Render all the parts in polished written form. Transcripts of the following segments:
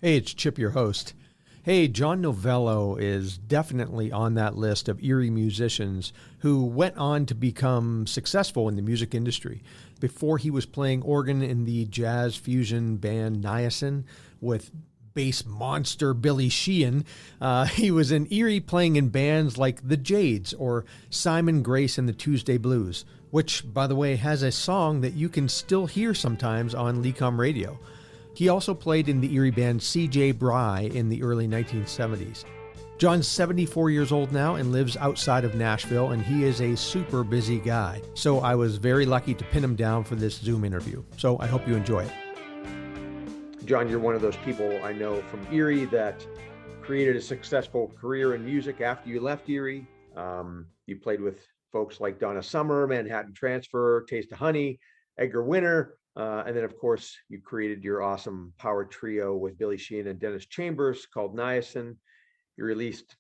Hey, it's Chip, your host. Hey, John Novello is definitely on that list of Erie musicians who went on to become successful in the music industry. Before he was playing organ in the jazz fusion band Niacin with bass monster Billy Sheehan, he was in Erie playing in bands like the Jades or Simon Grace and the Tuesday Blues, which, by the way, has a song that you can still hear sometimes on Lecom radio. He also played in the Erie band C.J. Bry in the early 1970s. John's 74 years old now and lives outside of Nashville, and he is a super busy guy. So I was very lucky to pin him down for this Zoom interview. So I hope you enjoy it. John, you're one of those people I know from Erie that created a successful career in music after you left Erie. You played with folks like Donna Summer, Manhattan Transfer, Taste of Honey, Edgar Winter. And then, of course, you created your awesome power trio with Billy Sheehan and Dennis Chambers called Niacin. You released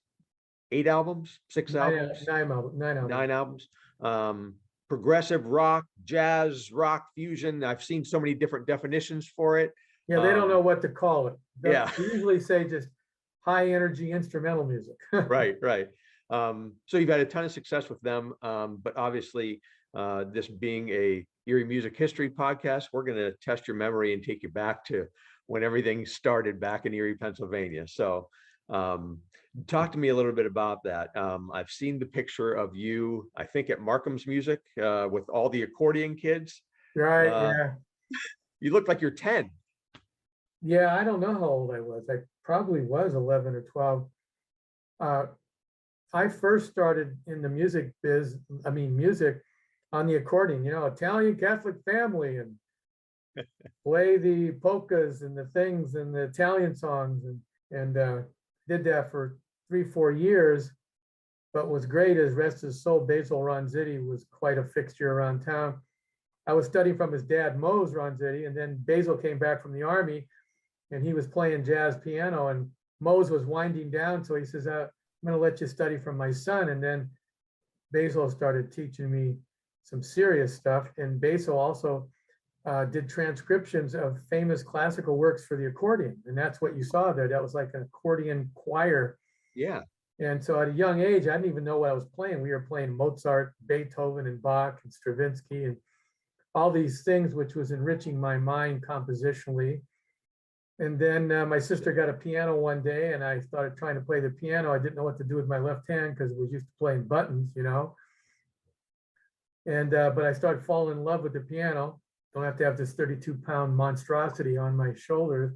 8 albums, 6 albums, nine albums. Progressive rock, jazz, rock, fusion. I've seen so many different definitions for it. Yeah, they don't know what to call it. They usually say just high energy instrumental music. Right. So you've had a ton of success with them, but obviously, this being a Erie Music History podcast, we're going to test your memory and take you back to when everything started back in Erie, Pennsylvania. So talk to me a little bit about that. I've seen the picture of you, I think at Markham's Music with all the accordion kids. Right, yeah. You look like you're 10. Yeah, I don't know how old I was. I probably was 11 or 12. I first started in the music music on the accordion, Italian Catholic family, and play the polkas and the things and the Italian songs, and did that for 3-4 years. But what's great is, rest his soul, Basil Ronzitti was quite a fixture around town. I was studying from his dad, Mose Ronzitti, and then Basil came back from the army and he was playing jazz piano, and Mose was winding down. So he says, I'm going to let you study from my son. And then Basil started teaching me some serious stuff. And Basil also did transcriptions of famous classical works for the accordion. And that's what you saw there. That was like an accordion choir. Yeah. And so at a young age, I didn't even know what I was playing. We were playing Mozart, Beethoven, and Bach, and Stravinsky, and all these things, which was enriching my mind compositionally. And then my sister got a piano one day, and I started trying to play the piano. I didn't know what to do with my left hand because we was used to playing buttons, And but I started falling in love with the piano. Don't have to have this 32-pound monstrosity on my shoulders.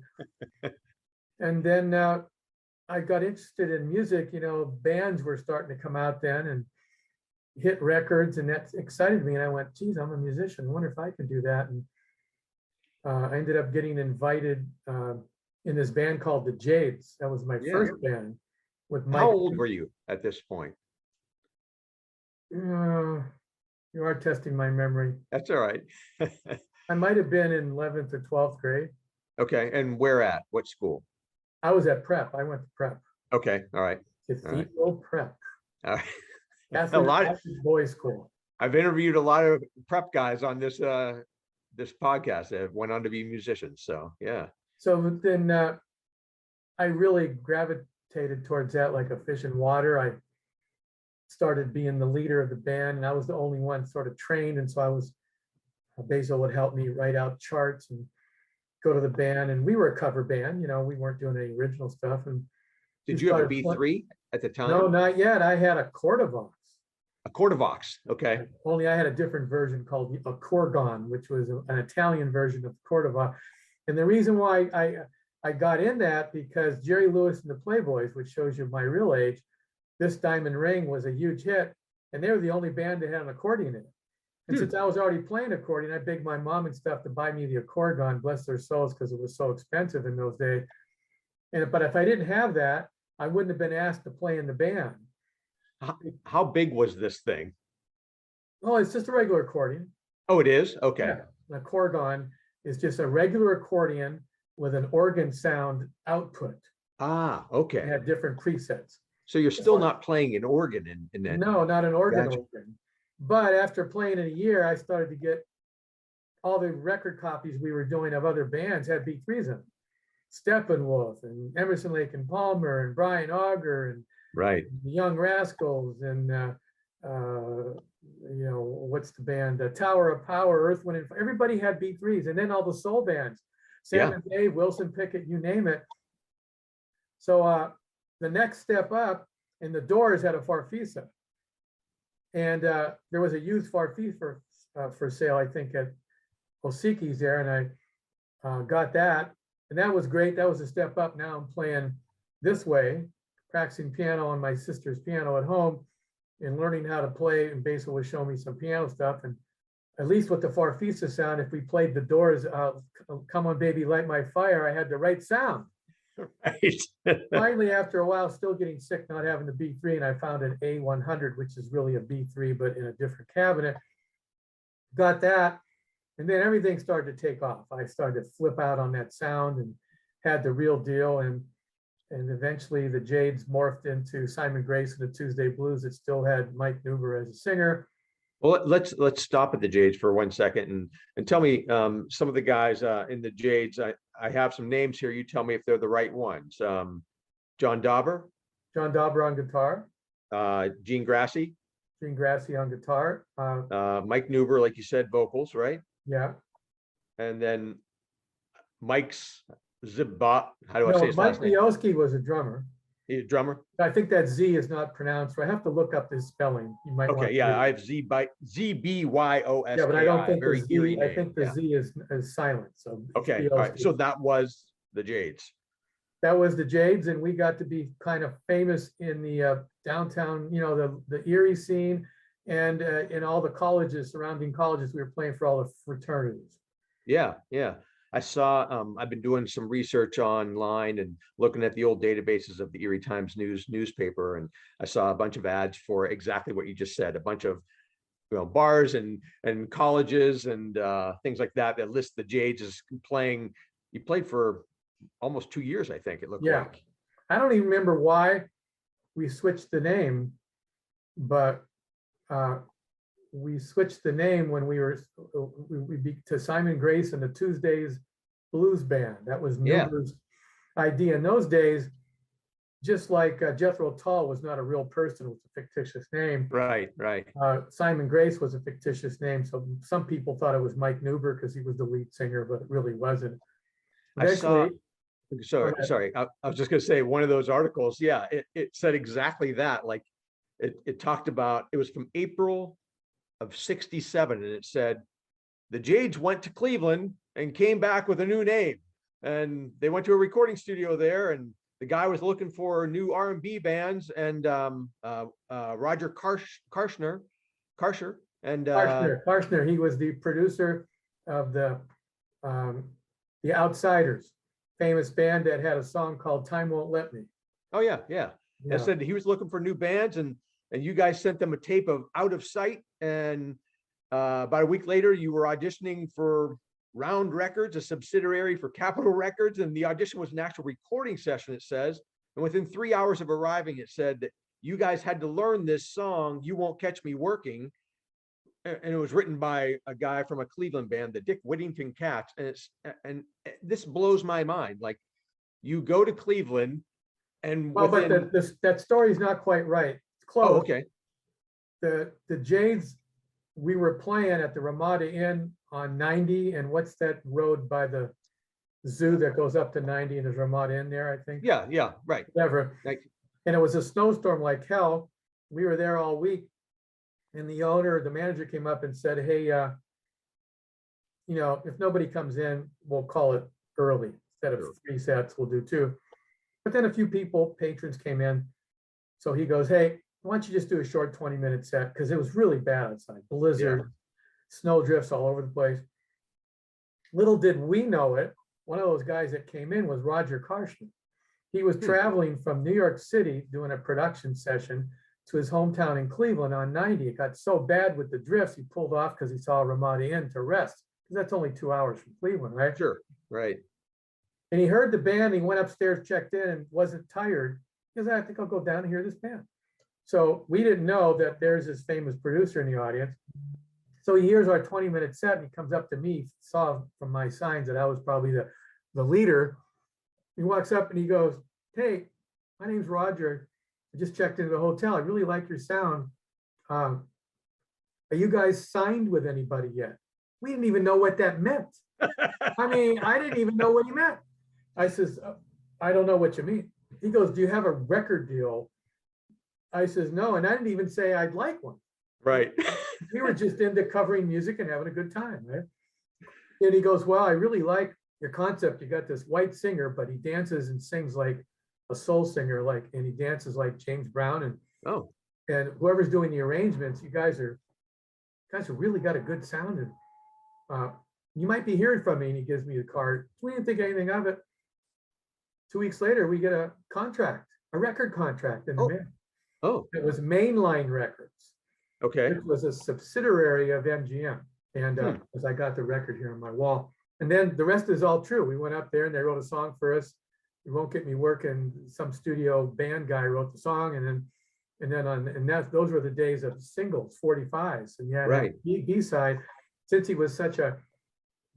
And then I got interested in music. Bands were starting to come out then and hit records, and that excited me. And I went, geez, I'm a musician. I wonder if I could do that. And I ended up getting invited in this band called the Jades. That was my first band with Mike. How old were you at this point? You are testing my memory. That's all right. I might have been in 11th or 12th grade. Okay. And where at? What school? I was at prep. I went to prep. Okay. All right. Cathedral Prep. All right. Catholic boys school. I've interviewed a lot of prep guys on this this podcast that went on to be musicians. So yeah. So then I really gravitated towards that like a fish in water. I started being the leader of the band, and I was the only one sort of trained. And so Basil would help me write out charts and go to the band. And we were a cover band, we weren't doing any original stuff. And did you have a B3 at the time? No, not yet. I had a Cordavox. A Cordavox, okay. Only I had a different version called a Corgon, which was an Italian version of Cordavox. And the reason why I got in that, because Jerry Lewis and the Playboys, which shows you my real age, This Diamond Ring was a huge hit, and they were the only band that had an accordion in it. And since I was already playing accordion, I begged my mom and stuff to buy me the accordion, bless their souls, because it was so expensive in those days. But if I didn't have that, I wouldn't have been asked to play in the band. How big was this thing? Oh, it's just a regular accordion. Oh, it is? Okay. Yeah. An accordion is just a regular accordion with an organ sound output. Ah, okay. It had different presets. So you're still not playing an organ in that? No, not an organ. But after playing in a year, I started to get all the record copies we were doing of other bands had B3s in them. Steppenwolf and Emerson, Lake and Palmer and Brian Auger and Right. the Young Rascals and what's the band? The Tower of Power, Earth, Wind, and Fire. Everybody had B3s, and then all the soul bands, Sam and Dave, Wilson Pickett, you name it. So the next step up, and the Doors had a Farfisa, and there was a used Farfisa for sale, I think, at Osiki's there, and I got that, and that was great. That was a step up. Now I'm playing this way, practicing piano on my sister's piano at home and learning how to play. And Basil was showing me some piano stuff. And at least with the Farfisa sound, if we played the Doors, Come On Baby, Light My Fire, I had the right sound. Right. Finally, after a while, still getting sick, not having the B3, and I found an A100, which is really a B3, but in a different cabinet. Got that. And then everything started to take off. I started to flip out on that sound and had the real deal. And eventually the Jades morphed into Simon Grace and the Tuesday Blues. It still had Mike Newber as a singer. Well, let's stop at the Jades for 1 second and tell me some of the guys in the Jades. I have some names here. You tell me if they're the right ones. John Dauber. John Dauber on guitar. Gene Grassi. Gene Grassi on guitar. Mike Newber, like you said, vocals, right? Yeah. And then Mike's Zibat. How do I say his Mike last name? Bielski was a drummer. He's a drummer. I think that Z is not pronounced. I have to look up his spelling. You might want Okay, yeah, I have ZBYOS. Yeah, but I don't think the very Z. I think the yeah. Z is silent. So Okay, all right. So that was the Jades. That was the Jades, and we got to be kind of famous in the downtown, the Erie scene, and in all the colleges, surrounding colleges. We were playing for all the fraternities. Yeah, yeah. I saw, I've been doing some research online and looking at the old databases of the Erie Times newspaper, and I saw a bunch of ads for exactly what you just said, a bunch of bars and colleges and things like that list the Jades as playing. You played for almost 2 years, I think it looked like. I don't even remember why we switched the name, but we switched the name when we to Simon Grace and the Tuesdays Blues Band. That was Newber's idea. In those days, just like Jethro Tull was not a real person, it was a fictitious name. Right, right. Simon Grace was a fictitious name. So some people thought it was Mike Newber because he was the lead singer, but it really wasn't. Sorry. I was just going to say one of those articles. Yeah, it said exactly that. Like it talked about, it was from April of '67, and it said the Jades went to Cleveland and came back with a new name, and they went to a recording studio there, and the guy was looking for new R&B bands, and Roger Karshner, he was the producer of the Outsiders, famous band that had a song called Time Won't Let Me. Oh yeah. They said he was looking for new bands, and you guys sent them a tape of Out of Sight, and about a week later you were auditioning for Round Records, a subsidiary for Capitol Records, and the audition was an actual recording session, it says, and within 3 hours of arriving, it said that you guys had to learn this song, You Won't Catch Me Working, and it was written by a guy from a Cleveland band, the Dick Whittington Cats, and this blows my mind. Like, you go to Cleveland, and but that story is not quite right. It's close. Oh, okay. The Jades, we were playing at the Ramada Inn on 90, and what's that road by the zoo that goes up to 90, and there's Ramada Inn there, I think. Yeah, right. Whatever. And it was a snowstorm like hell. We were there all week, and the manager came up and said, hey, if nobody comes in, we'll call it early. Instead of 3 sets, we'll do 2. But then a few patrons came in. So he goes, hey, why don't you just do a short 20-minute set? Because it was really bad outside. Blizzard, snow drifts all over the place. Little did we know it, one of those guys that came in was Roger Karshner. He was traveling from New York City doing a production session to his hometown in Cleveland on 90. It got so bad with the drifts, he pulled off because he saw Ramada Inn to rest. Because that's only 2 hours from Cleveland, right? Sure, right. And he heard the band, he went upstairs, checked in, and wasn't tired. He goes, I think I'll go down and hear this band. So we didn't know that there's this famous producer in the audience. So he hears our 20-minute set, and he comes up to me, saw from my signs that I was probably the leader. He walks up and he goes, "Hey, my name's Roger. I just checked into the hotel. I really like your sound. Are you guys signed with anybody yet?" We didn't even know what that meant. I mean, I didn't even know what he meant. I says, "I don't know what you mean." He goes, "Do you have a record deal?" I says, "No." And I didn't even say I'd like one. Right. We were just into covering music and having a good time, right? And he goes, "Well, I really like your concept. You got this white singer, but he dances and sings like a soul singer, and he dances like James Brown, and whoever's doing the arrangements, you guys are really got a good sound, and you might be hearing from me." And he gives me the card. We didn't think anything of it. 2 weeks later, we get a record contract in the mail. Oh, It was Mainline Records, okay. which was a subsidiary of MGM. And as I got the record here on my wall. And then the rest is all true. We went up there and they wrote a song for us. "You Won't Get Me Working." Some studio band guy wrote the song, and then those were the days of singles, 45s. And yeah, Right. B-side, since he was such a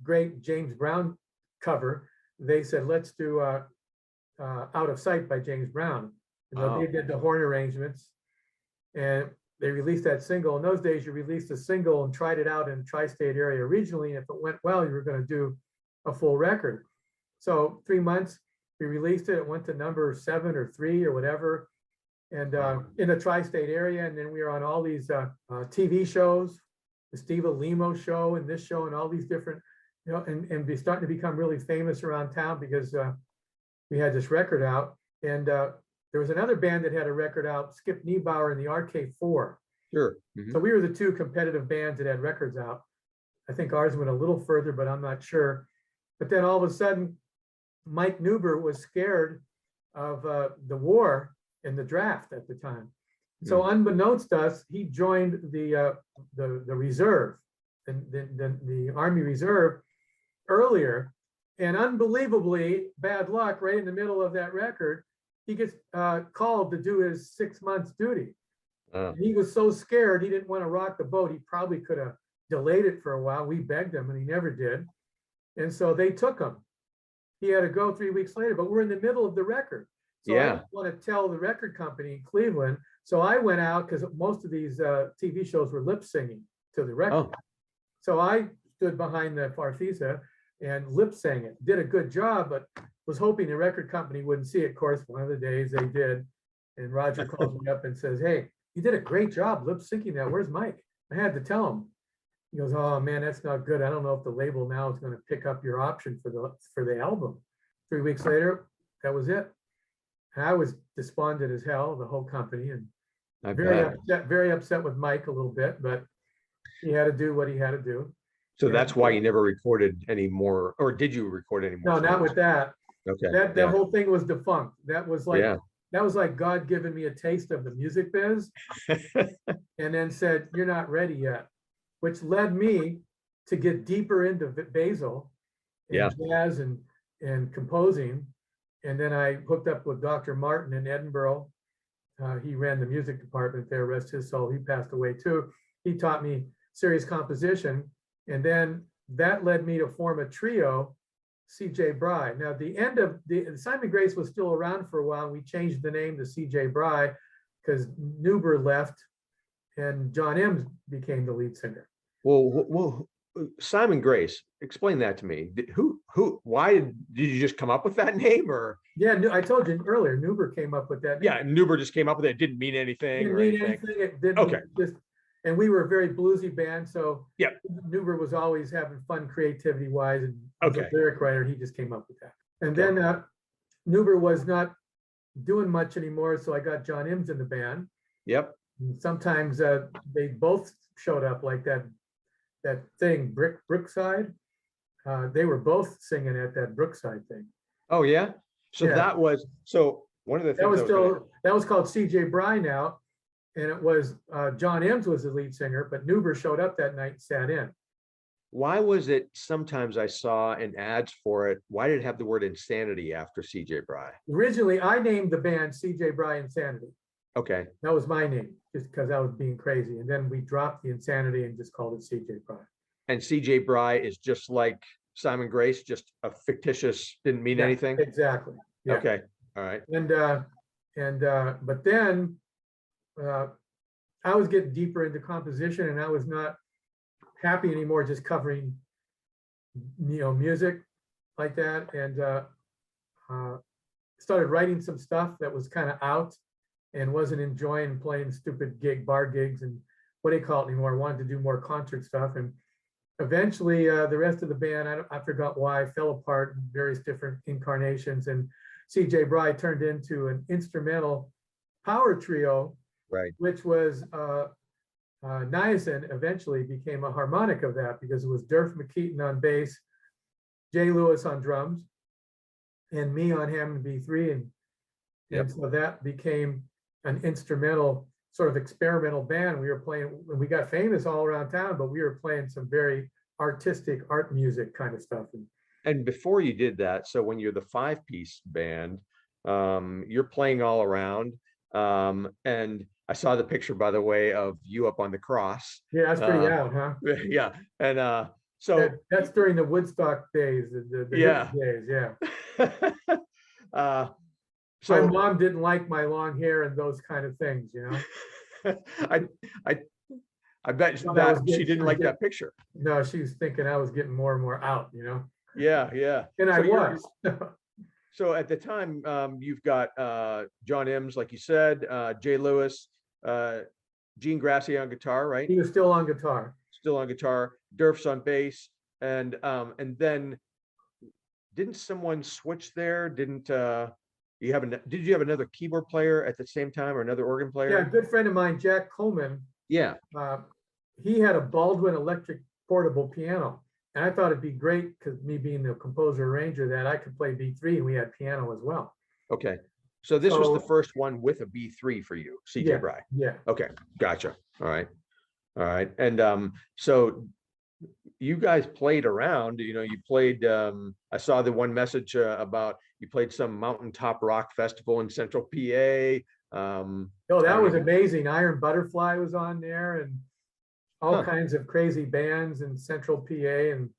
great James Brown cover, they said, "Let's do Out of Sight" by James Brown. They did the horn arrangements, and they released that single. In those days, you released a single and tried it out in the tri-state area regionally. And if it went well, you were going to do a full record. So 3 months, we released it. It went to number 7 or 3 or whatever, and in the tri-state area. And then we were on all these TV shows, the Steve Alimo show and this show and all these different, and be starting to become really famous around town because we had this record out. And there was another band that had a record out, Skip Niebauer and the RK4. Sure. So we were the 2 competitive bands that had records out. I think ours went a little further, but I'm not sure. But then all of a sudden, Mike Newber was scared of the war and the draft at the time. So unbeknownst to us, he joined the reserve, the Army Reserve earlier. And unbelievably, bad luck, right in the middle of that record, he gets called to do his 6 months duty. He was so scared, he didn't want to rock the boat. He probably could have delayed it for a while. We begged him and he never did. And so they took him. He had to go 3 weeks later, but we're in the middle of the record. So I didn't want to tell the record company in Cleveland. So I went out, because most of these TV shows were lip singing to the record. So I stood behind the Farfisa and lip sang it. Did a good job, but was hoping the record company wouldn't see it. Of course, one of the days they did. And Roger calls me up and says, "Hey, you did a great job lip syncing that. Where's Mike?" I had to tell him. He goes, "Oh man, that's not good. I don't know if the label now is going to pick up your option for the album." 3 weeks later, that was it. And I was despondent as hell, the whole company, and very upset with Mike a little bit, but he had to do what he had to do. So that's why you never recorded anymore, or did you record anymore? No, not with that. Okay. That whole thing was defunct. That was like God giving me a taste of the music biz, and then said, "You're not ready yet," which led me to get deeper into Basil and jazz and composing. And then I hooked up with Dr. Martin in Edinburgh. He ran the music department there, rest his soul. He passed away too. He taught me serious composition. And then that led me to form a trio, C.J. Bry. Now, the end of Simon Grace was still around for a while. We changed the name to C.J. Bry because Newber left and John Ems became the lead singer. Well, Simon Grace, explain that to me. Why did you just come up with that name, or? Yeah, I told you earlier, Newber came up with that name. Yeah, Newber just came up with it. It didn't mean anything. It didn't. And we were a very bluesy band, so Newber was always having fun creativity wise, and as a lyric writer, he just came up with that. And then Newber was not doing much anymore, so I got John Ems in the band. Yep. And sometimes they both showed up, like that thing, Brookside. They were both singing at that Brookside thing. Oh yeah. So that was one of the things that was called C.J. Bry now. And it was John Ems was the lead singer, but Newber showed up that night and sat in. Why was it sometimes I saw in ads for it, why did it have the word insanity after C.J. Bry? Originally, I named the band C.J. Bry Insanity. Okay. That was my name, just because I was being crazy. And then we dropped the insanity and just called it C.J. Bry. And C.J. Bry is just like Simon Grace, just a fictitious, didn't mean Yeah, anything? exactly. Yeah. Okay, all right. But then I was getting deeper into composition, and I was not happy anymore just covering, music like that, and started writing some stuff that was kind of out and wasn't enjoying playing stupid bar gigs and what do you call it anymore. I wanted to do more concert stuff, and eventually the rest of the band, I forgot why, fell apart in various different incarnations, and CJ Bry turned into an instrumental power trio, Right. which was Niacin eventually became a harmonic of that, because it was Durf McKeaton on bass, Jay Lewis on drums, and me on Hammond B3, and so that became an instrumental sort of experimental band. We were playing, we got famous all around town, but we were playing some very artistic art music kind of stuff. And before you did that, so when you're the 5-piece band, you're playing all around. And I saw the picture, by the way, of you up on the cross. Yeah, that's pretty out, huh? Yeah. And so that's during the Woodstock days, the yeah. days, yeah. So my mom didn't like my long hair and those kind of things, I bet that she didn't like that picture. No, she was thinking I was getting more and more out, Yeah, yeah. And I was. So at the time, you've got John Ims, like you said, Jay Lewis, Gene Grassi on guitar, right? He was still on guitar. Still on guitar. Durf's on bass, and then didn't someone switch there? Didn't did you have another keyboard player at the same time, or another organ player? Yeah, a good friend of mine, Jack Coleman. Yeah. He had a Baldwin electric portable piano. And I thought it'd be great, because me being the composer arranger, that I could play B3 and we had piano as well. Okay. So this was the first one with a B3 for you, CJ Bry. Yeah. Okay. Gotcha. All right. All right. And so you guys played around, you played, I saw the one message about you played some mountaintop rock festival in central PA. That was amazing. Iron Butterfly was on there, and all kinds of crazy bands in central PA, and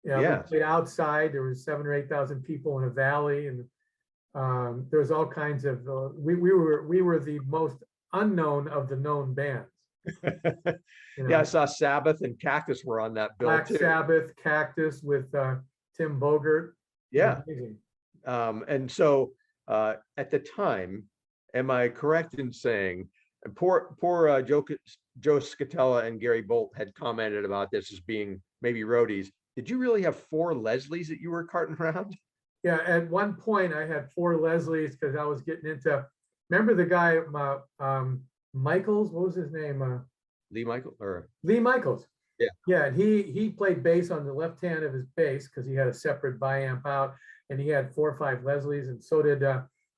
we played outside. There was 7,000 or 8,000 people in a valley, and there was all kinds of we were the most unknown of the known bands. Yeah, I saw Sabbath and Cactus were on that bill Black too. Sabbath, Cactus with Tim Bogert. Yeah. Amazing. And so at the time, am I correct in saying, and poor Joe Scatella and Gary Bolt had commented about this as being maybe roadies. Did you really have 4 Leslies that you were carting around? Yeah, at one point I had 4 Leslies, because I was getting into, remember the guy, Michaels, what was his name? Lee Michaels. Yeah. Yeah, and he played bass on the left hand of his bass, because he had a separate biamp out, and he had 4 or 5 Leslies, and so did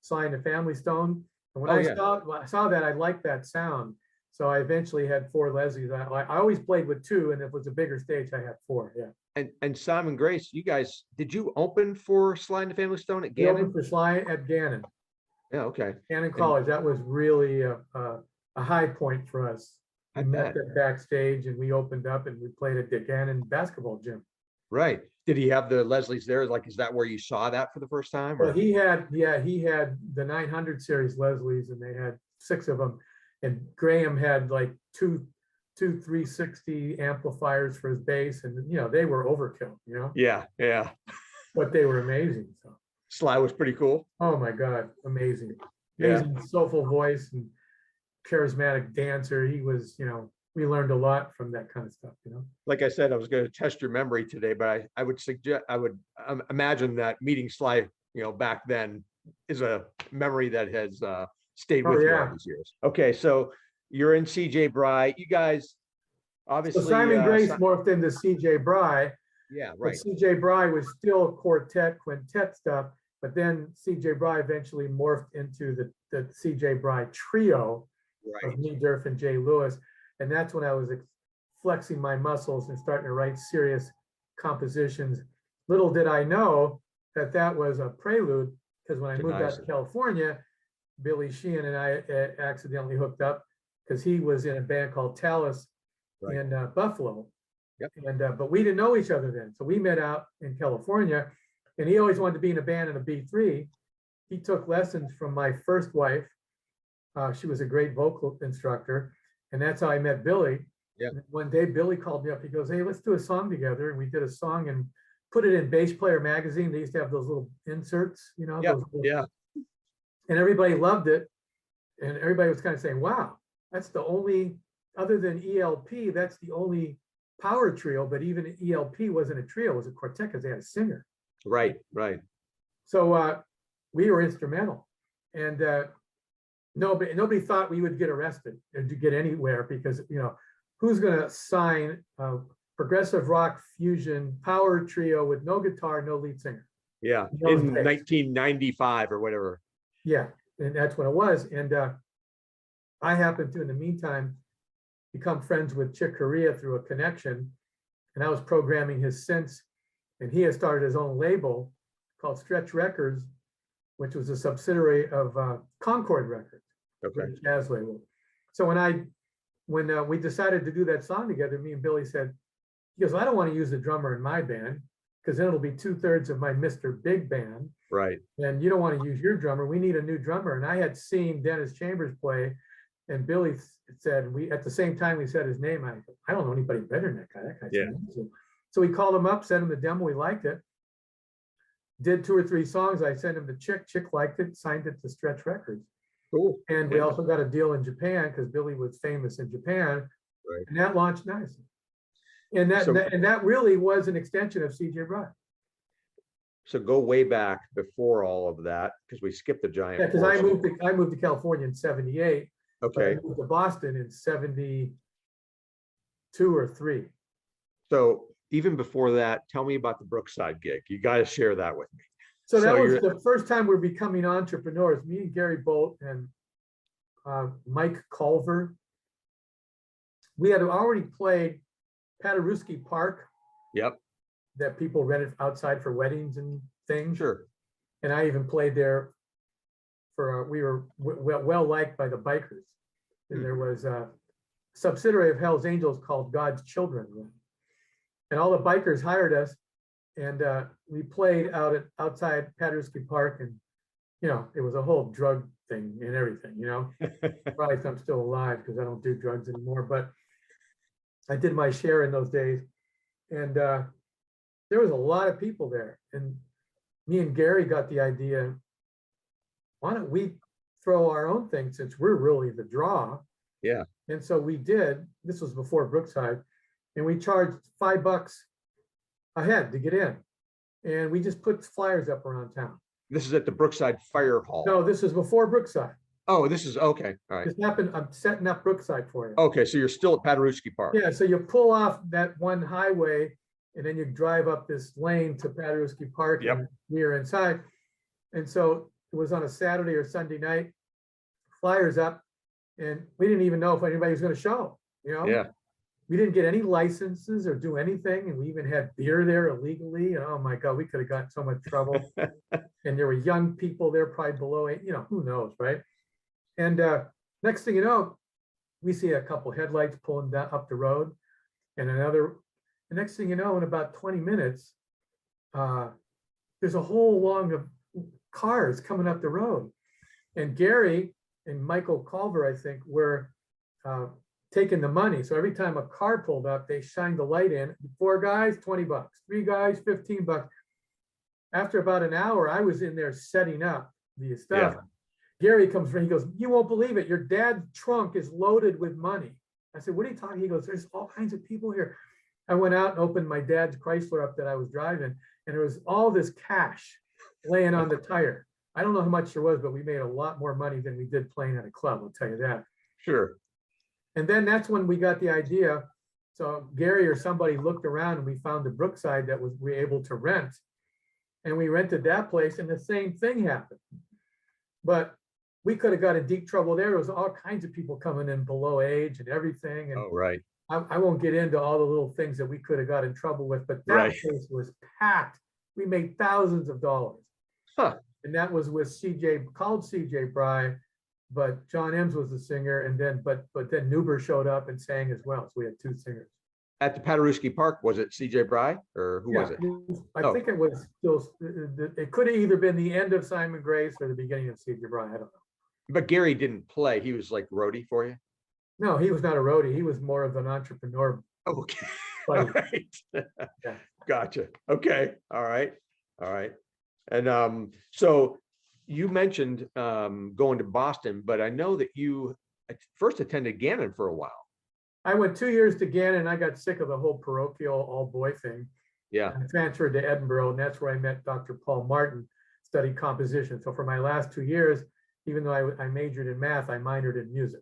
Sly and the Family Stone. And when I saw that, I liked that sound. So I eventually had 4 Leslies. I always played with 2, and if it was a bigger stage, I had 4. Yeah. And Simon Grace, you guys, did you open for Sly and the Family Stone at Gannon? We opened for Sly at Gannon. Yeah, okay. Gannon College. That was really a high point for us. We met at backstage, and we opened up, and we played at the Gannon basketball gym. Right. Did he have the Leslies there? Like, is that where you saw that for the first time? Well, he had the 900 series Leslies, and they had 6 of them. And Graham had like two 360 amplifiers for his bass, and they were overkill, Yeah, yeah. But they were amazing. So Sly was pretty cool. Oh my God, amazing. Amazing soulful voice and charismatic dancer. He was, we learned a lot from that kind of stuff, Like I said, I was going to test your memory today, but I would suggest, I would imagine that meeting Sly, back then is a memory that has stayed with you all these years. Okay, so you're in CJ Bry. You guys obviously so Simon Grace morphed into CJ Bry. Yeah, right. But CJ Bry was still quartet, quintet stuff, but then CJ Bry eventually morphed into the CJ Bry trio of me, Durf, and Jay Lewis. And that's when I was flexing my muscles and starting to write serious compositions. Little did I know that was a prelude, because when I moved out to California, Billy Sheehan and I accidentally hooked up, because he was in a band called Talus in Buffalo. Yep. And but we didn't know each other then. So we met out in California, and he always wanted to be in a band in a B3. He took lessons from my first wife. She was a great vocal instructor, and that's how I met Billy. Yeah. And one day Billy called me up. He goes, "Hey, let's do a song together." And we did a song and put it in Bass Player magazine. They used to have those little inserts, you know. Yeah. Those little, Yeah. and everybody loved it. And everybody was kind of saying, "Wow, that's the only, other than ELP, that's the only power trio." But even ELP wasn't a trio; it was a quartet because they had a singer. Right. Right. So we were instrumental, and nobody thought we would get arrested or to get anywhere, because who's going to sign a progressive rock fusion power trio with no guitar, no lead singer? Yeah. No In bass. 1995 or whatever. Yeah, and that's when it was. And I happened to, in the meantime, become friends with Chick Corea through a connection, and I was programming his synths, and he had started his own label called Stretch Records, which was a subsidiary of Concord Records, Okay. jazz label. So when we decided to do that song together, me and Billy said, he goes, "I don't want to use the drummer in my band, because then it'll be 2/3 of my Mr. Big Band. Right. And you don't want to use your drummer. We need a new drummer." And I had seen Dennis Chambers play, and Billy said, at the same time we said his name, I don't know anybody better than that guy. That guy's amazing. So we called him up, sent him the demo. We liked it. Did 2 or 3 songs. I sent him to Chick. Chick liked it, signed it to Stretch Records. Cool. And we also got a deal in Japan because Billy was famous in Japan. Right. And that launched nicely. And that, So- that really was an extension of CJ Bride. So go way back before all of that, because we skipped the giant. Yeah, because I portion. moved to California in 78. But I Okay. moved to Boston in 72 or 3. So even before that, tell me about the Brookside gig. You got to share that with me. So that So was you're- the first time we're becoming entrepreneurs. Me and Gary Bolt and Mike Culver. We had already played Paderewski Park Yep. that people rented outside for weddings and things. Sure. And I even played there for, we were well liked by the bikers. And there was a subsidiary of Hell's Angels called God's Children. And all the bikers hired us, and we played outside Paderewski Park, and it was a whole drug thing and everything. Probably if I'm still alive, because I don't do drugs anymore, but I did my share in those days. And there was a lot of people there, and me and Gary got the idea, why don't we throw our own thing, since we're really the draw? Yeah. And so we did. This was before Brookside, and we charged $5 a head to get in, and we just put flyers up around town. This is at the Brookside Fire Hall. No, this is before Brookside. Oh, this is okay. All right. This happened. I'm setting up Brookside for you. Okay, so you're still at Paderewski Park. Yeah, so you pull off that one highway, and then you drive up this lane to Paderewski Park. Yep. And we are inside. And so it was on a Saturday or Sunday night, flyers up, and we didn't even know if anybody was going to show, Yeah. We didn't get any licenses or do anything, and we even had beer there illegally. And oh my God, we could have gotten so much trouble. And there were young people there, probably below 8, who knows, right? And next thing you know, we see a couple headlights pulling down up the road, and the next thing you know, in about 20 minutes, there's a whole long of cars coming up the road. And Gary and Michael Culver, I think, were taking the money. So every time a car pulled up, they shined the light in. 4 guys, $20. 3 guys, $15. After about an hour, I was in there setting up the stuff. Yeah. Gary comes from, he goes, "You won't believe it. Your dad's trunk is loaded with money." I said, "What are you talking?" He goes, "There's all kinds of people here." I went out and opened my dad's Chrysler up that I was driving, and there was all this cash laying on the tire. I don't know how much there was, but we made a lot more money than we did playing at a club, I'll tell you that. Sure. And then that's when we got the idea. So Gary or somebody looked around, and we found the Brookside that we were able to rent. And we rented that place, and the same thing happened. But we could have got in deep trouble there. There was all kinds of people coming in below age and everything. And Oh, right. I won't get into all the little things that we could have got in trouble with, but that Right. place was packed. We made thousands of dollars. Huh. And that was with called CJ Bry, but John Ems was the singer. And then, but then Newber showed up and sang as well. So we had 2 singers. at the Paderewski Park, was it CJ Bry or who was it? I Oh. think it was still, it could have either been the end of Simon Grace or the beginning of C.J. Bry. I don't know. But Gary didn't play. He was like roadie for you. No, he was not a roadie. He was more of an entrepreneur. Okay. Buddy. All right. Yeah. Gotcha. Okay. All right. All right. And so you mentioned going to Boston, but I know that you first attended Gannon for a while. I went 2 years to Gannon and I got sick of the whole parochial all boy thing. Yeah. I transferred to Edinburgh, and that's where I met Dr. Paul Martin, studied composition. So for my last 2 years, even though I majored in math, I minored in music.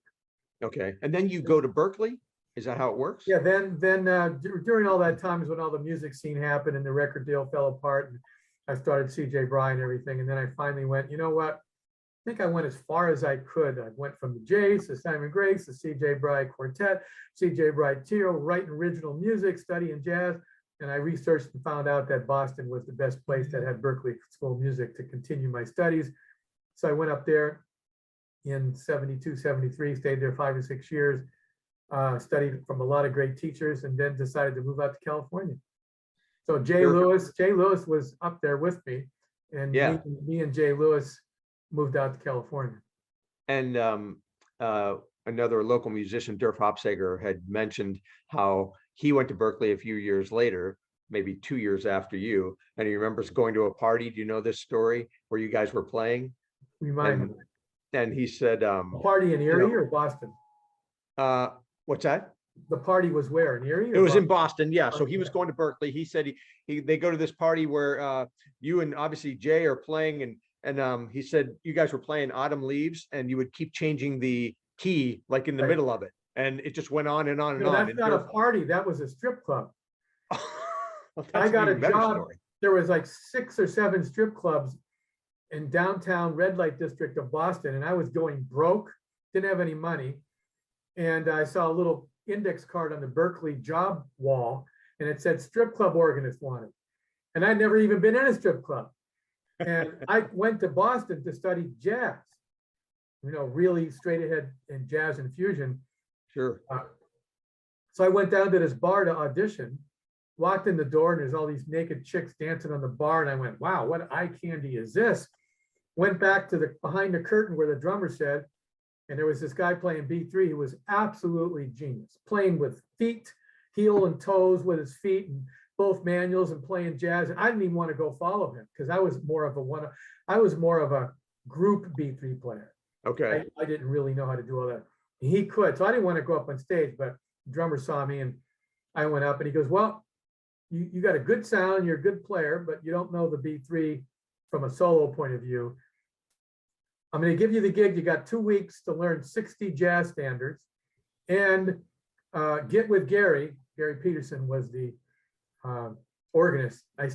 Okay. And then you go to Berkeley. Is that how it works? Yeah, then during all that time is when all the music scene happened and the record deal fell apart, and I started CJ Bry and everything. And then I finally went, you know what? I think I went as far as I could. I went from the Jays to Simon Grace, the CJ Bry Quartet, CJ Bry Trio, writing original music, studying jazz. And I researched and found out that Boston was the best place that had Berklee School of Music to continue my studies. So I went up there in 72, 73, stayed there 5 or 6 years, studied from a lot of great teachers, and then decided to move out to California. So Jay Lewis was up there with me, and Yeah. me and Jay Lewis moved out to California. And another local musician, Durf Hopsager, had mentioned how he went to Berkeley a few years later, maybe 2 years after you, and he remembers going to a party. Do you know this story where you guys were playing? Remind me. And he said, A party in Erie or Boston? what's that? The party was where, in Erie? It was in Boston, yeah. So he was going to Berkeley. He said they go to this party where you and obviously Jay are playing, and he said you guys were playing Autumn Leaves, and you would keep changing the key like in the middle of it, and it just went on and on and No, on. that's not a party. That was a strip club. Well, I that's got an a even better job. story. There was like 6 or 7 strip clubs in downtown red light district of Boston, and I was going broke, didn't have any money. And I saw a little index card on the Berkeley job wall, and it said strip club organist wanted. And I'd never even been in a strip club. And I went to Boston to study jazz, really straight ahead in jazz and fusion. Sure. So I went down to this bar to audition, walked in the door, and there's all these naked chicks dancing on the bar. And I went, wow, what eye candy is this? Went back to the behind the curtain where the drummer said, and there was this guy playing B3 who was absolutely genius, playing with feet, heel and toes with his feet, and both manuals, and playing jazz. And I didn't even want to go follow him because I was more of a group B3 player. Okay. I didn't really know how to do all that. He could, so I didn't want to go up on stage, but the drummer saw me and I went up, and he goes, well, you got a good sound, you're a good player, but you don't know the B3 from a solo point of view. I'm going to give you the gig. You got 2 weeks to learn 60 jazz standards, and get with Gary. Gary Peterson was the organist. I'm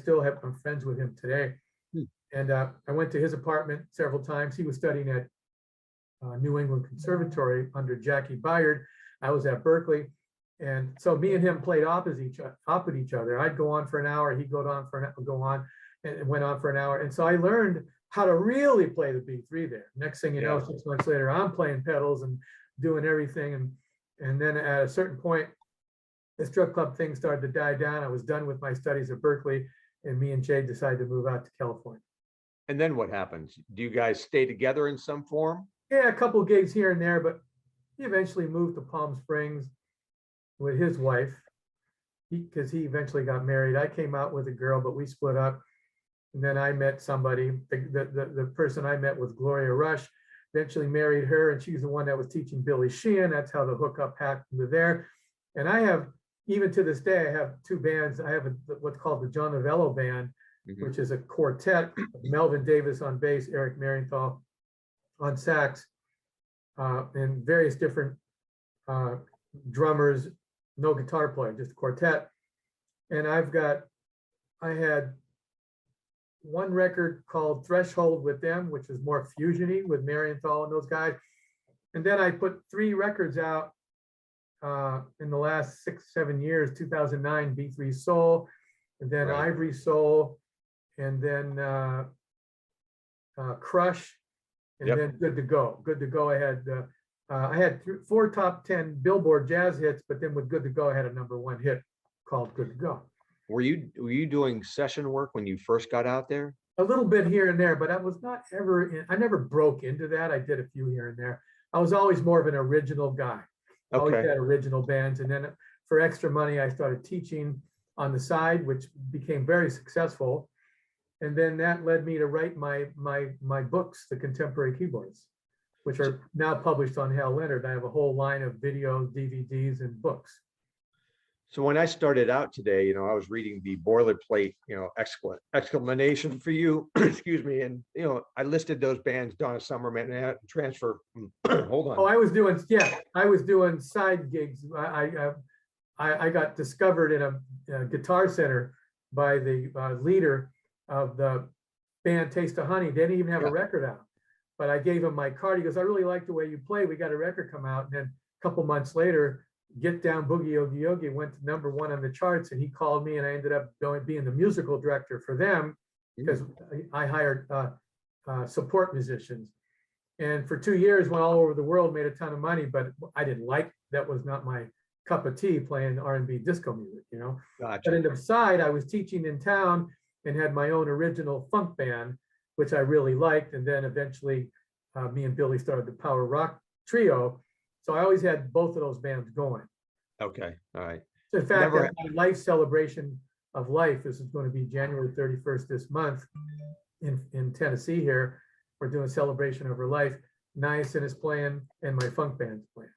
friends with him today. And I went to his apartment several times. He was studying at New England Conservatory under Jackie Byard. I was at Berkeley. And so me and him played opposite each other. I'd go on for an hour. He'd go on and went on for an hour. And so I learned how to really play the B3 there. Next thing you know, 6 months later, I'm playing pedals and doing everything. And then at a certain point, the strip club thing started to die down. I was done with my studies at Berkeley, and me and Jay decided to move out to California. And then what happens? Do you guys stay together in some form? Yeah, a couple of gigs here and there, but he eventually moved to Palm Springs with his wife because he eventually got married. I came out with a girl, but we split up. And then I met somebody. The person I met was Gloria Rush. Eventually married her, and she's the one that was teaching Billy Sheehan. That's how the hookup happened to there. And I have, even to this day, I have 2 bands. I have what's called the John Novello Band, which is a quartet. Melvin Davis on bass, Eric Marienthal on sax, and various different drummers, no guitar player, just a quartet. And I had one record called Threshold with them, which is more fusiony with Marienthal and those guys. And then I put 3 records out in the last 6-7 years, 2009, B3 Soul, and then Ivory Soul, and then Crush, and then Good to Go. Good to Go, I had 4 top 10 Billboard jazz hits, but then with Good to Go, I had a #1 hit called good to go. Were you doing session work when you first got out there? A little bit here and there, but I was not ever I never broke into that. I did a few here and there. I was always more of an original guy. I always Okay. had original bands. And then for extra money, I started teaching on the side, which became very successful. And then that led me to write my books, The Contemporary Keyboards, which are now published on Hal Leonard. I have a whole line of videos, DVDs, and books. So when I started out today, I was reading the boilerplate, exclamation for you, excuse me. And, I listed those bands, Donna Summer, Manhattan Transfer. Hold on. Oh, I was doing side gigs. I got discovered in a guitar center by the leader of the band Taste of Honey. They didn't even have a record out, but I gave him my card. He goes, I really like the way you play. We got a record come out. And then a couple months later, Get Down Boogie Yogi Yogi went to #1 on the charts, and he called me, and I ended up being the musical director for them because I hired support musicians. And for 2 years, went all over the world, made a ton of money, but I didn't like, that was not my cup of tea, playing R&B disco music, Gotcha. But on the side, I was teaching in town and had my own original funk band, which I really liked. And then eventually me and Billy started the Power Rock Trio. So I always had both of those bands going. Okay. All right. So in fact, my life celebration of life, this is going to be January 31st this month in Tennessee here. We're doing a celebration of her life. Niacin is playing and my funk band's playing.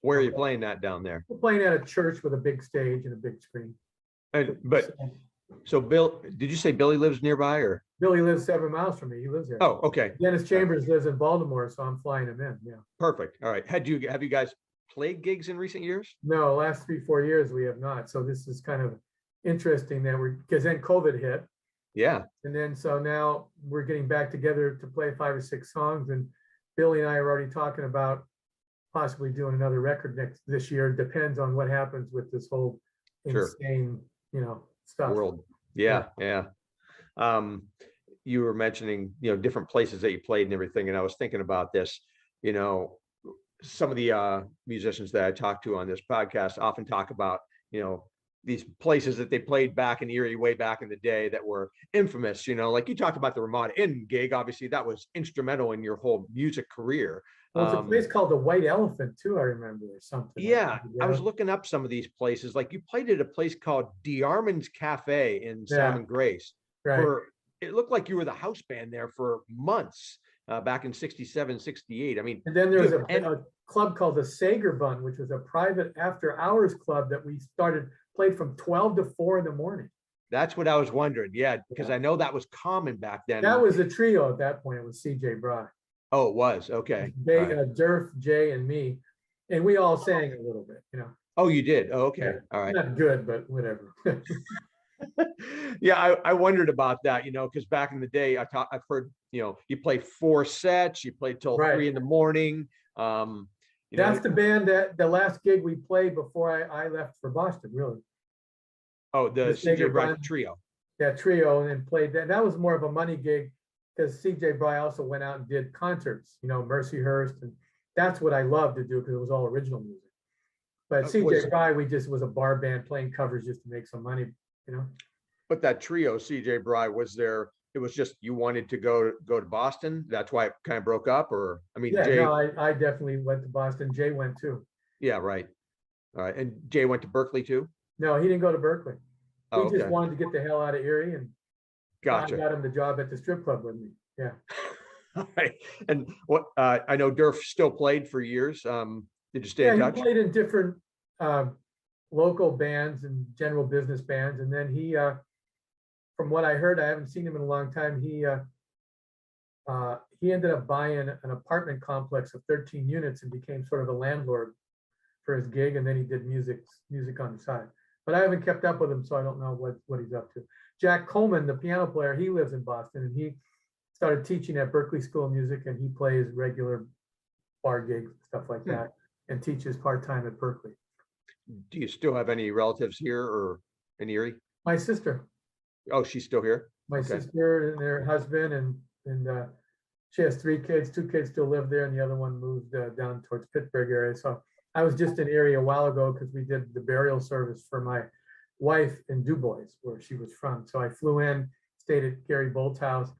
Where are you playing that down there? We're playing at a church with a big stage and a big screen. So Bill, did you say Billy lives nearby or? Billy lives 7 miles from me. He lives there. Oh, okay. Dennis Chambers lives in Baltimore, so I'm flying him in. Yeah. Perfect. All right. Have you guys played gigs in recent years? No, last 3-4 years we have not. So this is kind of interesting that because then COVID hit. Yeah. And then so now we're getting back together to play 5 or 6 songs, and Billy and I are already talking about possibly doing another record this year. Depends on what happens with this whole insane, stuff. World. Yeah. You were mentioning, different places that you played and everything. And I was thinking about this, some of the musicians that I talk to on this podcast often talk about, these places that they played back in Erie way back in the day that were infamous, like you talked about the Ramada Inn gig. Obviously that was instrumental in your whole music career. Well, it's a place called the White Elephant too, I remember, or something. Yeah, I was looking up some of these places. Like you played at a place called DeArmond's Cafe in Salmon Grace. Right. It looked like you were the house band there for months back in 67, 68. I mean, and then there was a club called the Sager Bun, which was a private after hours club that we played from 12 to 4 in the morning. That's what I was wondering. Yeah, because I know that was common back then. That was a trio at that point. It was CJ Bry. Oh, it was. Okay. Durf, Jay, and me. And we all sang a little bit, Oh, you did? Oh, okay. Yeah. All right. Not good, but whatever. Yeah, I wondered about that, because back in the day, I've heard, you played 4 sets, you played till 3 in the morning. That's the band that the last gig we played before I left for Boston, really. Oh, the CJ Bry trio. That trio, and played that. That was more of a money gig because CJ Bry also went out and did concerts, Mercyhurst, and that's what I loved to do because it was all original music. But CJ Bry, we just was a bar band playing covers just to make some money, But that trio, CJ Bry, it was just you wanted to go to Boston. That's why it kind of broke up, or Jay. No, I definitely went to Boston. Jay went too. Yeah, right. All right, and Jay went to Berkeley too. No, he didn't go to Berkeley. He just wanted to get the hell out of Erie, and gotcha. I got him the job at the strip club with me. Yeah. All right. And what I know, Durf still played for years. Did you stay in touch? He played in different local bands and general business bands, and then he, from what I heard, I haven't seen him in a long time. He ended up buying an apartment complex of 13 units and became sort of a landlord for his gig, and then he did music on the side. But I haven't kept up with him, so I don't know what he's up to. Jack Coleman, the piano player, he lives in Boston, and he started teaching at Berklee School of Music, and he plays regular bar gigs, stuff like that, and teaches part-time at Berklee. Do you still have any relatives here or in Erie? My sister. Oh, she's still here? My sister and their husband, and she has 3 kids. 2 kids still live there, and the other one moved down towards Pittsburgh area. So I was just in Erie a while ago because we did the burial service for my wife in Du Bois, where she was from. So I flew in, stayed at Gary Bolt's house,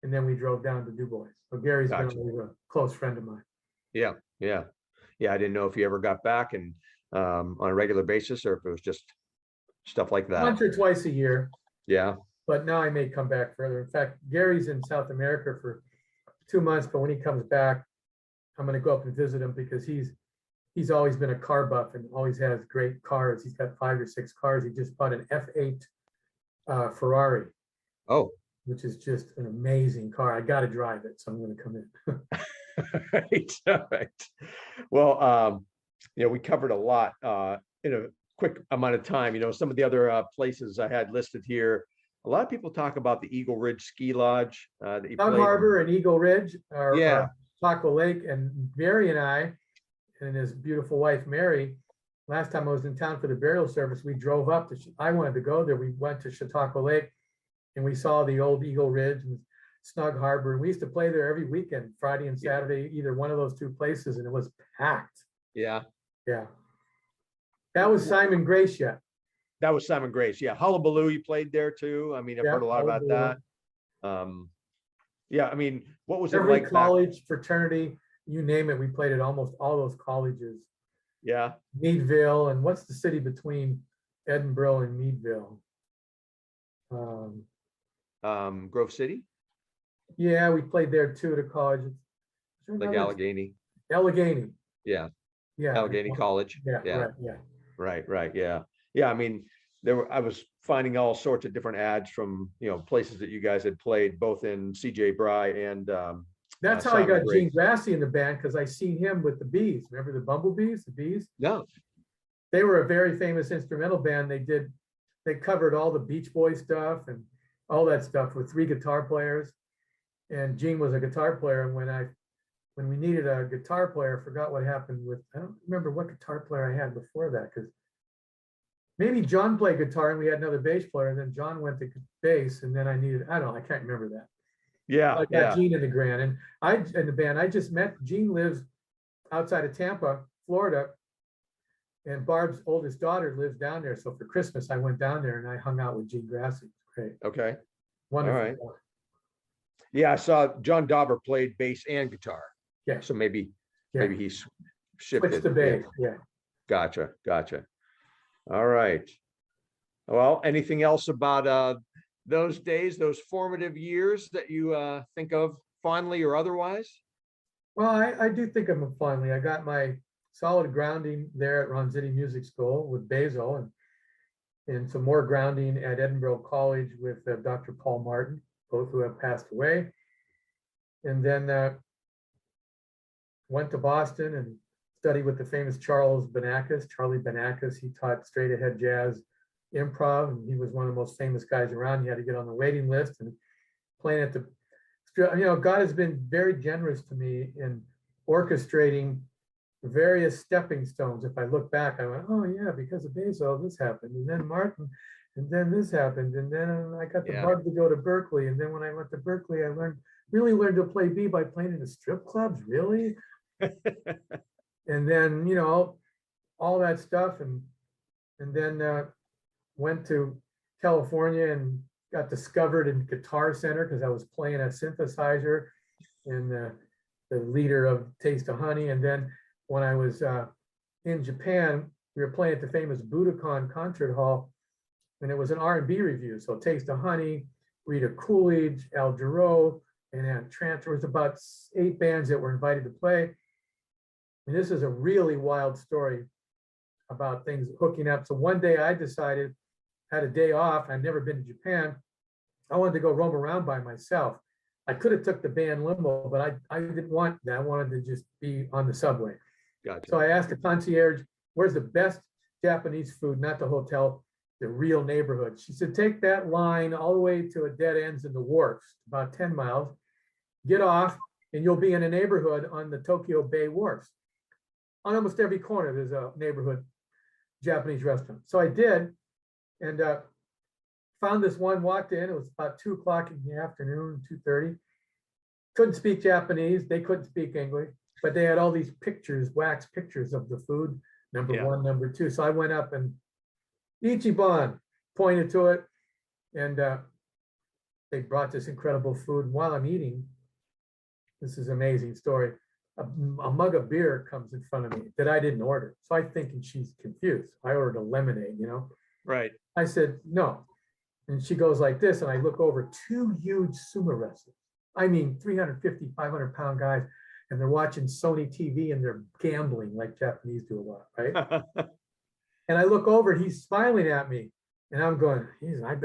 and then we drove down to Du Bois. So Gary's been Gotcha. always a close friend of mine. Yeah, yeah. Yeah, I didn't know if you ever got back and on a regular basis or if it was just stuff like that. Once or twice a year, Yeah, but now I may come back further. In fact, Gary's in South America for 2 months, but when he comes back, I'm going to go up and visit him because he's always been a car buff and always has great cars. He's got 5 or 6 cars. He just bought an F8 Ferrari, oh, which is just an amazing car. I got to drive it, so I'm going to come in. right, all right. Well, we covered a lot in a quick amount of time. Some of the other places I had listed here, a lot of people talk about the Eagle Ridge Ski Lodge that you Dog played. Harbor and Eagle Ridge are Yeah. Taco Lake, and Barry and I and his beautiful wife, Mary, last time I was in town for the burial service, we drove up to, I wanted to go there. We went to Chautauqua Lake and we saw the old Eagle Ridge and Snug Harbor. And we used to play there every weekend, Friday and Saturday, either one of those 2 places, and it was packed. Yeah. Yeah. That was Simon Grace yet. That was Simon Grace. Yeah. Hullabaloo, you played there too. I mean, I've Yeah, heard a lot about that. Yeah. I mean, what was it Every like back? college, fraternity, you name it, we played at almost all those colleges. Yeah. Meadville, and what's the city between Edinburgh and Meadville? Grove City, Yeah, we played there too at a college. like Allegheny. Allegheny, Yeah. yeah. Allegheny College. Yeah, Yeah. right, yeah. Right. Yeah. Yeah. I mean, I was finding all sorts of different ads from, places that you guys had played both in CJ Bry and, That's how I Simon got Grace. Gene Grassi in the band, because I seen him with the Bees. Remember the Bumblebees, the Bees? No. They were a very famous instrumental band. They covered all the Beach Boys stuff and all that stuff with 3 guitar players. And Gene was a guitar player. And when we needed a guitar player, I forgot what happened with, I don't remember what guitar player I had before that, because maybe John played guitar and we had another bass player, and then John went to bass, and then I don't know, I can't remember that. Yeah. I got Gene in the band. I just met Gene, lives outside of Tampa, Florida, and Barb's oldest daughter lives down there. So for Christmas, I went down there and I hung out with Gene Grassi. Great, Okay. wonderful. All right. Yeah. I saw John Dauber played bass and guitar. Yeah. So maybe Yeah. he's shifted. Switch to bass. Yeah. Gotcha. All right. Well, anything else about those days, those formative years that you think of fondly or otherwise? Well, I do think of them fondly. I got my solid grounding there at Ronzitti Music School with Basil, and some more grounding at Edinburgh College with Dr. Paul Martin, both who have passed away. And then went to Boston and studied with the famous Charlie Banakis. He taught straight ahead jazz improv, and he was one of the most famous guys around. You had to get on the waiting list and playing at the, God has been very generous to me in orchestrating various stepping stones. If I look back, I went, oh yeah, because of Basil, this happened, and then Martin, and then this happened, and then I got the bug to go to Berkeley, and then when I went to Berkeley, I really learned to play B by playing in the strip clubs, really. And then, all that stuff, and then went to California and got discovered in Guitar Center because I was playing a synthesizer and the leader of Taste of Honey. And then when I was in Japan, we were playing at the famous Budokan Concert Hall, and it was an R&B review. So Taste of Honey, Rita Coolidge, Al Jarreau, and then there was about 8 bands that were invited to play. And this is a really wild story about things hooking up. So one day I decided, had a day off, I'd never been to Japan, I wanted to go roam around by myself. I could have took the band limo, but I didn't want that. I wanted to just be on the subway. Gotcha. So I asked the concierge, where's the best Japanese food, not the hotel, the real neighborhood. She said, take that line all the way to a dead ends in the wharfs, about 10 miles, get off, and you'll be in a neighborhood on the Tokyo Bay wharfs. On almost every corner, there's a neighborhood Japanese restaurant. So I did, and found this one, walked in, it was about 2 o'clock in the afternoon, 2:30. Couldn't speak Japanese, they couldn't speak English, but they had all these pictures, wax pictures of the food, number 1, number 2. So I went up and Ichiban, pointed to it. And they brought this incredible food. And while I'm eating, this is an amazing story. A mug of beer comes in front of me that I didn't order. So I'm thinking she's confused. I ordered a lemonade, you know? Right. I said, no. And she goes like this. And I look over, two huge sumo wrestlers. I mean, 350, 500-pound guys. And they're watching Sony TV and they're gambling like Japanese do a lot, right? And I look over, he's smiling at me. And I'm going, geez, I'm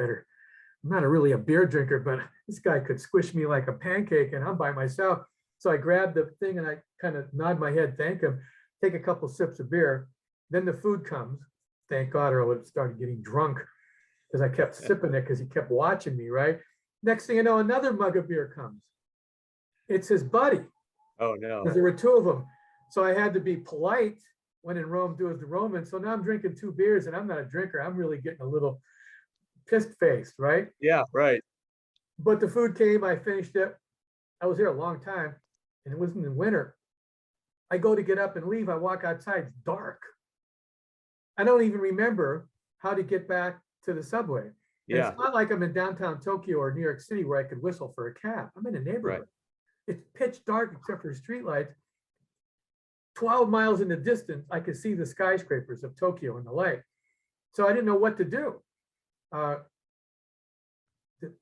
not really a beer drinker, but this guy could squish me like a pancake and I'm by myself. So I grabbed the thing and I kind of nod my head, thank him, take a couple sips of beer. Then the food comes. Thank God, or I would have started getting drunk because I kept sipping it because he kept watching me, right? Next thing you know, another mug of beer comes. It's his buddy. Oh, no. Because there were two of them. So I had to be polite. When in Rome, do as the Romans. So now I'm drinking 2 beers and I'm not a drinker. I'm really getting a little pissed faced, right? Yeah, right. But the food came, I finished it. I was there a long time and it was in the winter. I go to get up and leave. I walk outside, it's dark. I don't even remember how to get back to the subway. And Yeah. it's not like I'm in downtown Tokyo or New York City where I could whistle for a cab. I'm in a neighborhood. Right. It's pitch dark except for streetlights. 12 miles in the distance, I could see the skyscrapers of Tokyo and the lake. So I didn't know what to do.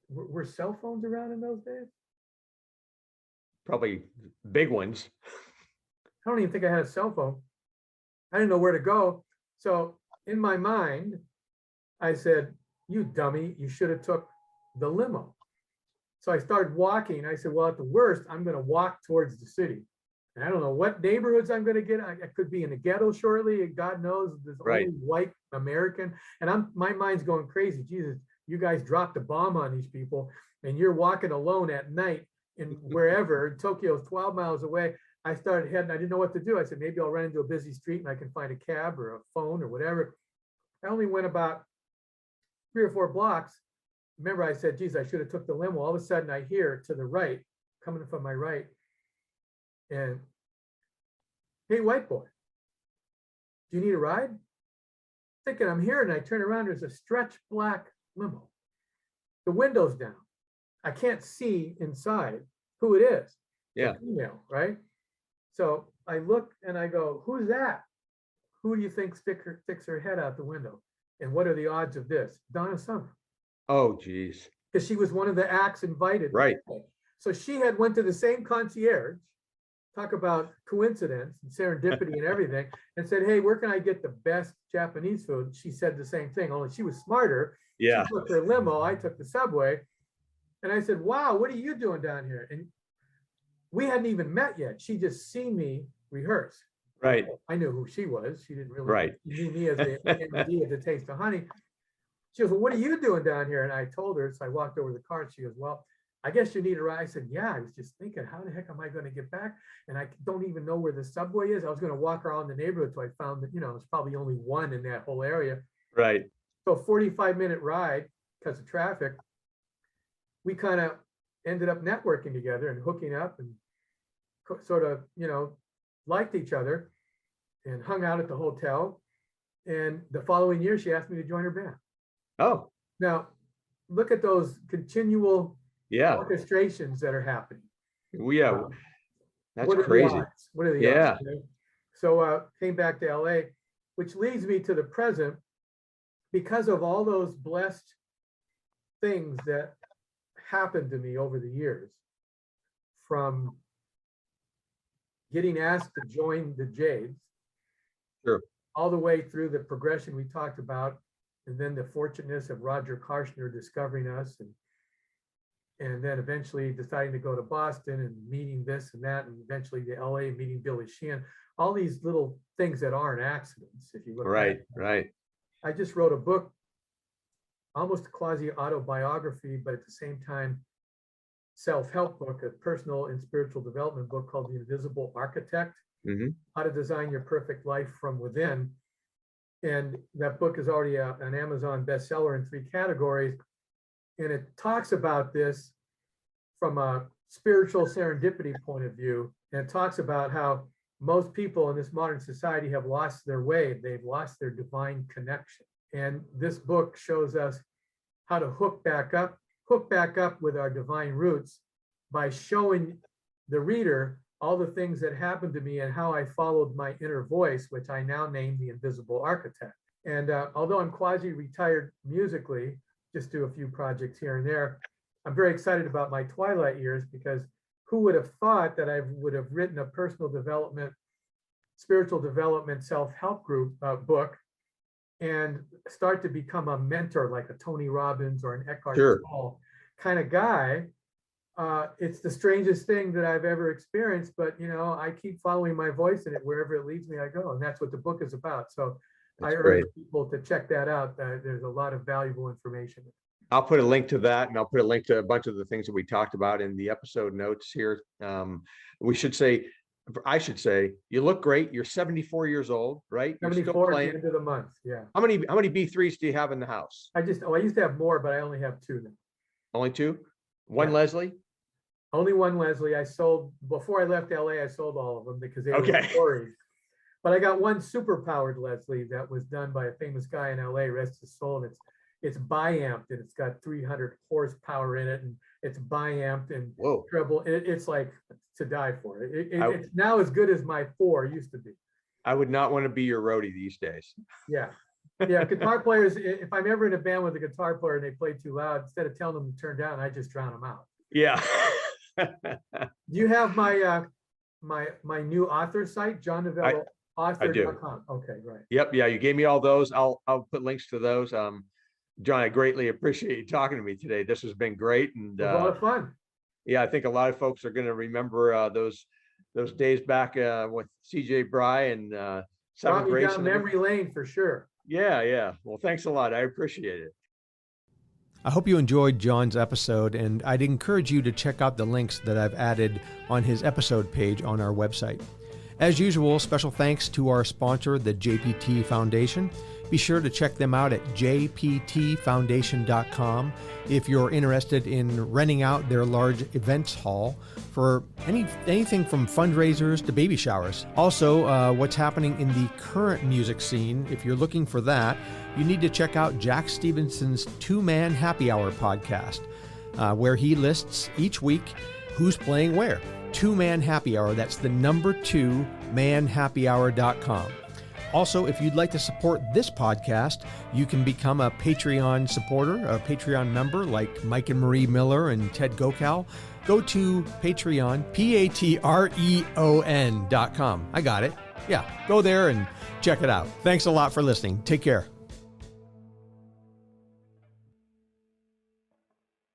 Were cell phones around in those days? Probably big ones. I don't even think I had a cell phone. I didn't know where to go. So in my mind, I said, you dummy, you should have took the limo. So I started walking. I said, well, at the worst, I'm going to walk towards the city. And I don't know what neighborhoods I'm going to get. I could be in the ghetto shortly. And God knows there's Right. only white American. And my mind's going crazy. Jesus, you guys dropped a bomb on these people and you're walking alone at night in wherever. Tokyo's 12 miles away. I started heading. I didn't know what to do. I said, maybe I'll run into a busy street and I can find a cab or a phone or whatever. I only went about 3 or 4 blocks. Remember, I said, geez, I should have took the limo. All of a sudden I hear to the right, coming from my right, and hey, white boy, do you need a ride? Thinking I'm here, and I turn around, there's a stretch black limo. The window's down. I can't see inside who it is. Yeah. Female, right? So I look and I go, who's that? Who do you think sticks her head out the window? And what are the odds of this? Donna Summer. Oh, geez. Because she was one of the acts invited. Right. So she had went to the same concierge, talk about coincidence and serendipity and everything, and said, hey, where can I get the best Japanese food? She said the same thing, only she was smarter. Yeah. She took her limo, I took the subway. And I said, wow, what are you doing down here? And we hadn't even met yet. She just seen me rehearse. Right. I knew who she was. She didn't really Right. She knew me as the MD of the Taste of Honey. She goes, well, what are you doing down here? And I told her, so I walked over to the car and she goes, well, I guess you need a ride. I said, yeah, I was just thinking, how the heck am I going to get back? And I don't even know where the subway is. I was going to walk around the neighborhood till I found that, there's probably only one in that whole area. Right. So 45-minute ride because of traffic. We kind of ended up networking together and hooking up and sort of, liked each other and hung out at the hotel. And the following year, she asked me to join her band. Oh, Now, look at those continual yeah. orchestrations that are happening. Well, yeah. That's What are the crazy. odds? What are the Yeah. odds? So came back to LA, which leads me to the present because of all those blessed things that happened to me over the years, from getting asked to join the Jades, Sure. all the way through the progression we talked about, and then the fortunateness of Roger Karshner discovering us, and then eventually deciding to go to Boston and meeting this and that, and eventually to LA and meeting Billy Sheehan. All these little things that aren't accidents, if you look Right. at it. Right. I just wrote a book, almost a quasi autobiography, but at the same time, self-help book, a personal and spiritual development book called The Invisible Architect, Hmm. How to Design Your Perfect Life from Within. And that book is already an Amazon bestseller in 3 categories. And it talks about this from a spiritual serendipity point of view. And it talks about how most people in this modern society have lost their way. They've lost their divine connection. And this book shows us how to hook back up with our divine roots by showing the reader all the things that happened to me and how I followed my inner voice, which I now name the Invisible Architect. And although I'm quasi-retired musically, just do a few projects here and there, I'm very excited about my twilight years, because who would have thought that I would have written a personal development, spiritual development, self-help group book and start to become a mentor like a Tony Robbins or an Eckhart Tolle kind of guy. It's the strangest thing that I've ever experienced, but I keep following my voice, and wherever it leads me, I go. And that's what the book is about. So I urge people to check that out. There's a lot of valuable information. I'll put a link to that, and I'll put a link to a bunch of the things that we talked about in the episode notes here. I should say, you look great. You're 74 years old, right? 74 at the end of the month. Yeah. How many B3s do you have in the house? I used to have more, but I only have 2 now. Only 2? One Leslie? Only one Leslie. I sold before I left LA. I sold all of them because they were stories. But I got one super powered Leslie that was done by a famous guy in LA, rest his soul. And it's bi-amped, and it's got 300 horsepower in it, and it's bi-amped and treble. It's like to die for. It's now as good as my 4 used to be. I would not want to be your roadie these days. Yeah. Guitar players, if I'm ever in a band with a guitar player and they play too loud, instead of telling them to turn down, I just drown them out. Yeah. Do you have my my new author site, John Novello author.com? Okay, right. Yep. Yeah. You gave me all those. I'll put links to those. John, I greatly appreciate you talking to me today. This has been great. And a lot of fun. Yeah, I think a lot of folks are going to remember those days back with CJ Bry and Brought me down memory lane for sure. Yeah. Well, thanks a lot. I appreciate it. I hope you enjoyed John's episode, and I'd encourage you to check out the links that I've added on his episode page on our website. As usual, special thanks to our sponsor, the JPT Foundation. Be sure to check them out at jptfoundation.com if you're interested in renting out their large events hall for anything from fundraisers to baby showers. Also, what's happening in the current music scene. If you're looking for that, you need to check out Jack Stevenson's 2-Man Happy Hour podcast, where he lists each week who's playing where. 2-Man Happy Hour. That's the number 2, manhappyhour.com. Also, if you'd like to support this podcast, you can become a Patreon supporter, a Patreon member like Mike and Marie Miller and Ted Gokal. Go to Patreon, patreon.com. I got it. Yeah, go there and check it out. Thanks a lot for listening. Take care.